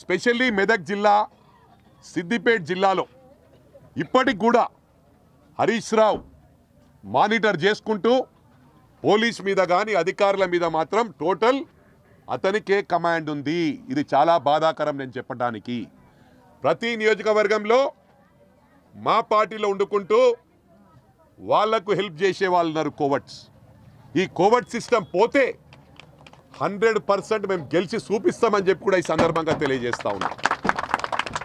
Specially Medak జిల్లా సిద్దిపేట జిల్లాలో ఇప్పటికి కూడా హరీష్ రావు మానిటర్ చేసుకుంటూ పోలీస్ మీద కానీ అధికారుల మీద మాత్రం టోటల్ అతనికే కమాండ్ ఉంది. ఇది చాలా బాధాకరం నేను చెప్పడానికి. ప్రతి నియోజకవర్గంలో మా పార్టీలో ఉండుకుంటూ వాళ్లకు హెల్ప్ చేసే వాళ్ళు ఉన్నారు కోవర్ట్స్. ఈ కోవర్ట్ సిస్టమ్ పోతే 100% మేము గెలిచి చూపిస్తామని చెప్పి కూడా ఈ సందర్భంగా తెలియజేస్తా ఉన్నా.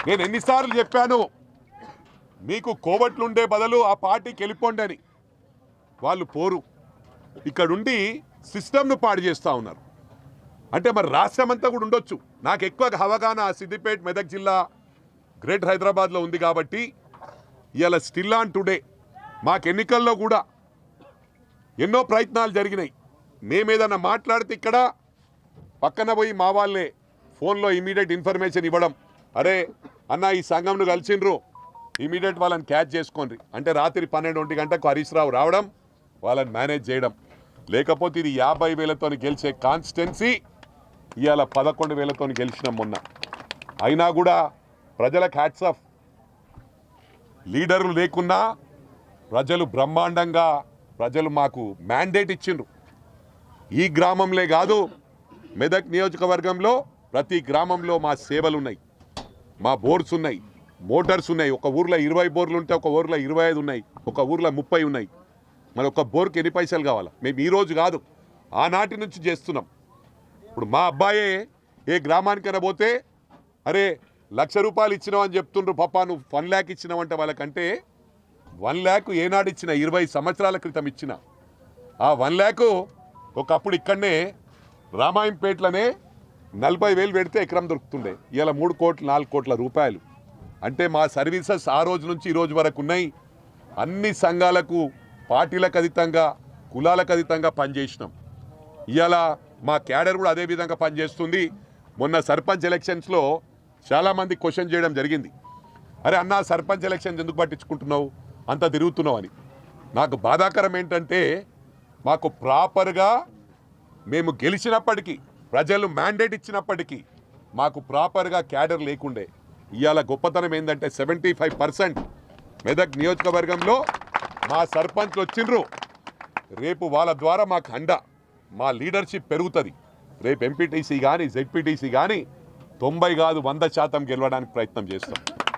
నేను ఎన్నిసార్లు చెప్పాను మీకు కోవర్ట్లు ఉండే బదులు ఆ పార్టీకి వెళ్ళిపోండి అని. వాళ్ళు పోరు, ఇక్కడుండి సిస్టమ్ను పాడు చేస్తూ ఉన్నారు. అంటే మరి రాష్ట్రం అంతా కూడా ఉండొచ్చు. నాకు ఎక్కువ అవగాహన సిద్దిపేట మెదక్ జిల్లా గ్రేటర్ హైదరాబాద్లో ఉంది కాబట్టి ఇవాళ స్టిల్ ఆన్ టుడే మాకు ఎన్నికల్లో కూడా ఎన్నో ప్రయత్నాలు జరిగినాయి. మేమేదన్నా మాట్లాడితే ఇక్కడ పక్కన పోయి మా వాళ్ళే ఫోన్లో ఇమీడియట్ ఇన్ఫర్మేషన్ ఇవ్వడం, అరే అన్న ఈ సంఘంను కలిసిండ్రు ఇమీడియట్ వాళ్ళని క్యాచ్ చేసుకోండి అంటే రాత్రి 12 గంటలకు హరీష్ రావు రావడం, వాళ్ళని మేనేజ్ చేయడం. లేకపోతే ఇది 50,000తో గెలిచే కాన్స్టిట్యున్సీ ఇవాళ 11,000తో గెలిచినాం మొన్న. అయినా కూడా ప్రజలకు హ్యాట్స్ ఆఫ్. లీడర్లు లేకున్నా ప్రజలు బ్రహ్మాండంగా ప్రజలు మాకు మ్యాండేట్ ఇచ్చిండ్రు. ఈ గ్రామంలో కాదు, మెదక్ నియోజకవర్గంలో ప్రతి గ్రామంలో మా సేవలు ఉన్నాయి, మా బోర్స్ ఉన్నాయి, మోటార్స్ ఉన్నాయి. ఒక ఊర్లో 20 బోర్లు ఉంటే ఒక ఊర్లో 25 ఉన్నాయి, ఒక ఊర్లో 30 ఉన్నాయి. మరి ఒక బోర్కి ఎన్ని పైసలు కావాలా? మేము ఈరోజు కాదు, ఆనాటి నుంచి చేస్తున్నాం. ఇప్పుడు మా అబ్బాయే ఏ గ్రామానికైనా పోతే అరే 1,00,000 రూపాయలు ఇచ్చినావు అని చెప్తుండ్రు, పప్పా నువ్వు 1 lakh ఇచ్చినావంటే వాళ్ళకంటే 1 lakh ఏనాడు ఇచ్చిన 20 సంవత్సరాల క్రితం ఇచ్చిన. ఆ 1 lakh ఒకప్పుడు ఇక్కడనే రామాయంపేటలోనే 40,000 పెడితే ఎకరం దొరుకుతుండే. ఇలా 3 కోట్లు 4 కోట్ల రూపాయలు. అంటే మా సర్వీసెస్ ఆ రోజు నుంచి ఈ రోజు వరకు ఉన్నాయి. అన్ని సంఘాలకు పార్టీలకు అతీతంగా కులాలకు అతీతంగా పనిచేసినాం. ఇవాళ మా క్యాడర్ కూడా అదే విధంగా పనిచేస్తుంది. మొన్న సర్పంచ్ ఎలక్షన్స్లో చాలామంది క్వశ్చన్ చేయడం జరిగింది, అరే అన్న సర్పంచ్ ఎలక్షన్స్ ఎందుకు పట్టించుకుంటున్నావు, అంత తిరుగుతున్నావు అని. నాకు బాధాకరం ఏంటంటే మాకు ప్రాపర్గా మేము గెలిచినప్పటికీ ప్రజలు మ్యాండేట్ ఇచ్చినప్పటికీ మాకు ప్రాపర్గా క్యాడర్ లేకుండే. ఇవాళ గొప్పతనం ఏంటంటే 75% మెదక్ నియోజకవర్గంలో మా సర్పంచ్లు వచ్చిండ్రు. రేపు వాళ్ళ ద్వారా మాకు మా లీడర్షిప్ పెరుగుతుంది. రేపు ఎంపీటీసీ కానీ జెడ్పీటీసీ కానీ 90 కాదు 100% గెలవడానికి ప్రయత్నం చేస్తాం.